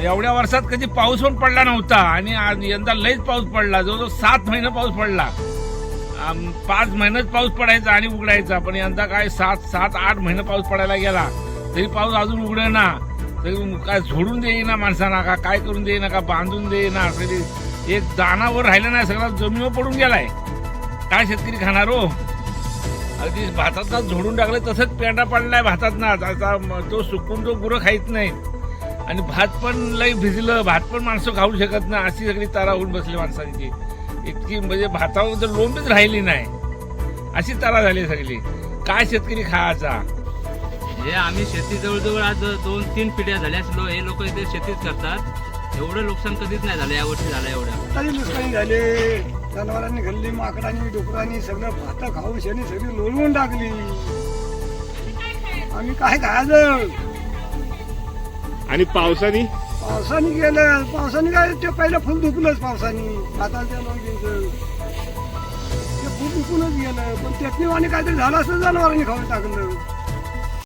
एवढ्या वर्षात कधी पाऊस पण पडला नव्हता आणि यंदा लईच पाऊस पडला. जवळजवळ 7 महिने पाऊस पडला. 5 महिन्यात पाऊस पडायचा आणि उघडायचा, पण यंदा काय 7-8 महिने पाऊस पडायला गेला तरी पाऊस अजून उघडेना. तरी काय झोडून देईना माणसांना, का काय करून देईना, का बांधून देईना. तरी एक दानावर राहिलं नाही, सगळा जमिनीवर पडून गेलाय. काय शेतकरी खाणार हो? अगदी भातात झोडून टाकलं तसंच पेंडा पडलाय भातात ना. तो सुकून तो गुरं खाईत नाही आणि भात पण लई भिजलं, भात पण माणसं खाऊ शकत नाही. अशी सगळी तारा होऊन बसली माणसांची. इतकी म्हणजे भातावर तर लोंबीच राहिली नाही, अशी तारा झाली सगळी. काय शेतकरी खायचा? हे आम्ही शेती जवळजवळ आज 2-3 पिढ्या झाल्या असलो, हे लोक इथे शेतीच करतात. एवढं नुकसान कधीच नाही झालं यावर्षी झालं एवढं. तरी नुकसानी झाले. जनावरांनी घल्ली, माकडांनी, डुकरांनी सगळं भात खाऊन शेणी सगळी लोळवून टाकली. आम्ही काय खायचं? आणि पावसाने गेलं. पावसाने काय ते पहिलं फुल दुखलंच. पावसाने भाताच्या लोणचं ते फुल दुखूनच गेलं. पण त्यातनी आणि काहीतरी झालं असं जनावरांनी खाऊन टाकलं.